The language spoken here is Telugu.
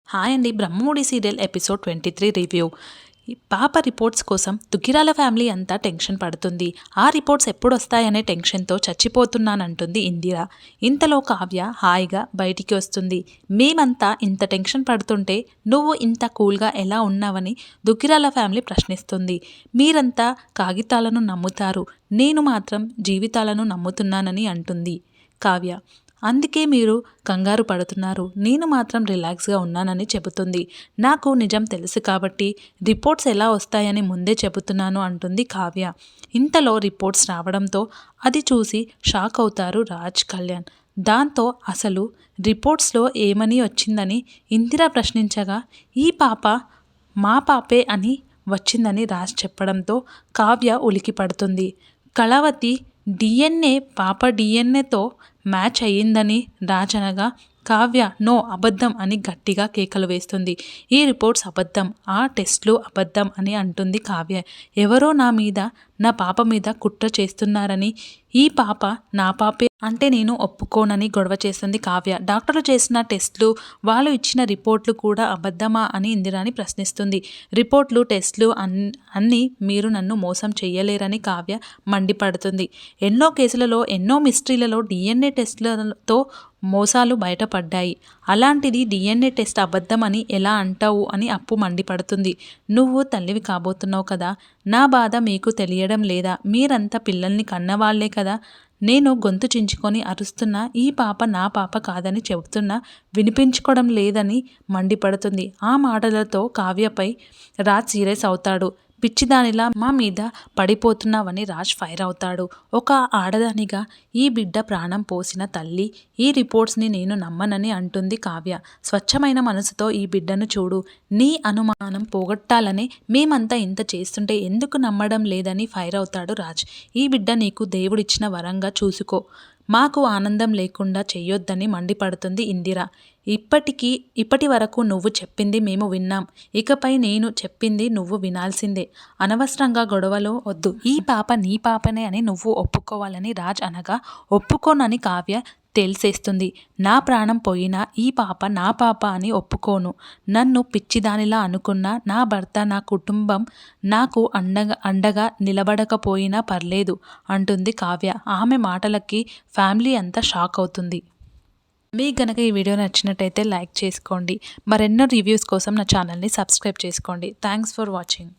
హాయ్ అండి. 'Brahmamudi' serial episode 23 review. ఈ పాప రిపోర్ట్స్ కోసం దుగ్గిరాల ఫ్యామిలీ అంతా టెన్షన్ పడుతుంది. ఆ రిపోర్ట్స్ ఎప్పుడొస్తాయనే టెన్షన్తో చచ్చిపోతున్నానంటుంది ఇందిర. ఇంతలో కావ్య హాయిగా బయటికి వస్తుంది. మేమంతా ఇంత టెన్షన్ పడుతుంటే నువ్వు ఇంత కూల్గా ఎలా ఉన్నావని దుగ్గిరాల ఫ్యామిలీ ప్రశ్నిస్తుంది. మీరంతా కాగితాలను నమ్ముతారు, నేను మాత్రం జీవితాలను నమ్ముతున్నానని అంటుంది కావ్య. అందుకే మీరు కంగారు పడుతున్నారు, నేను మాత్రం రిలాక్స్గా ఉన్నానని చెబుతుంది. నాకు నిజం తెలుసు కాబట్టి రిపోర్ట్స్ ఎలా వస్తాయని ముందే చెబుతున్నాను అంటుంది కావ్య. ఇంతలో రిపోర్ట్స్ రావడంతో అది చూసి షాక్ అవుతారు రాజ్, కళ్యాణ్. దాంతో అసలు రిపోర్ట్స్లో ఏమని వచ్చిందని ఇందిర ప్రశ్నించగా ఈ పాప మా పాపే అని వచ్చిందని రాజ్ చెప్పడంతో కావ్య ఉలికి పడుతుంది. కళావతి డిఎన్ఏ పాప డిఎన్ఏతో మ్యాచ్ అయ్యిందని రాజ్ అనగా కావ్య నో, అబద్ధం అని గట్టిగా కేకలు వేస్తుంది. ఈ రిపోర్ట్స్ అబద్ధం, ఆ టెస్ట్లు అబద్ధం అని అంటుంది కావ్య. ఎవరో నా మీద, నా పాప మీద కుట్ర చేస్తున్నారని, ఈ పాప నా పాపే అంటే నేను ఒప్పుకోనని గొడవ చేస్తుంది కావ్య. డాక్టర్లు చేసిన టెస్ట్లు, వాళ్ళు ఇచ్చిన రిపోర్ట్లు కూడా అబద్ధమా అని ఇందిరాని ప్రశ్నిస్తుంది. రిపోర్ట్లు, టెస్ట్లు అన్నీ మీరు నన్ను మోసం చెయ్యలేరని కావ్య మండిపడుతుంది. ఎన్నో కేసులలో, ఎన్నో మిస్టరీలలో డిఎన్ఏ టెస్ట్లతో మోసాలు బయటపడ్డాయి. అలాంటిది డిఎన్ఏ టెస్ట్ అబద్ధం అని ఎలా అంటావు అని అప్పు మండిపడుతుంది. నువ్వు తల్లివి కాబోతున్నావు కదా, నా బాధ మీకు తెలియడం లేదా? మీరంతా పిల్లల్ని కన్నవాళ్లే కదా. నేను గొంతు చించుకొని అరుస్తున్నా, ఈ పాప నా పాప కాదని చెబుతున్నా వినిపించుకోవడం లేదని మండిపడుతుంది. ఆ మాటలతో కావ్యపై రాజ్ సీరియస్ అవుతాడు. పిచ్చిదానిలా మా మీద పడిపోతున్నావని రాజ్ ఫైర్ అవుతాడు. ఒక ఆడదానిగా ఈ బిడ్డ ప్రాణం పోసిన తల్లి, ఈ రిపోర్ట్స్ని నేను నమ్మనని అంటుంది కావ్య. స్వచ్ఛమైన మనసుతో ఈ బిడ్డను చూడు, నీ అనుమానం పోగొట్టాలని మేమంతా ఇంత చేస్తుంటే ఎందుకు నమ్మడం లేదని ఫైర్ అవుతాడు రాజ్. ఈ బిడ్డ నీకు దేవుడిచ్చిన వరంగా చూసుకో, మాకు ఆనందం లేకుండా చెయ్యొద్దని మండిపడుతుంది ఇందిర. ఇప్పటి వరకు నువ్వు చెప్పింది మేము విన్నాం, ఇకపై నేను చెప్పింది నువ్వు వినాల్సిందే. అనవసరంగా గొడవలు వద్దు, ఈ పాప నీ పాపనే అని నువ్వు ఒప్పుకోవాలని రాజ్ అనగా ఒప్పుకోనని కావ్య తేల్చేస్తుంది. నా ప్రాణం పోయినా ఈ పాప నా పాప అని ఒప్పుకోను. నన్ను పిచ్చిదానిలా అనుకున్న నా భర్త, నా కుటుంబం నాకు అండగా నిలబడకపోయినా పర్లేదు అంటుంది కావ్య. ఆమె మాటలకి ఫ్యామిలీ అంతా షాక్ అవుతుంది. మీకు గనక ఈ వీడియో నచ్చినట్టయితే లైక్ చేసుకోండి. మరెన్నో రివ్యూస్ కోసం నా ఛానల్ని సబ్స్క్రైబ్ చేసుకోండి. Thanks for watching.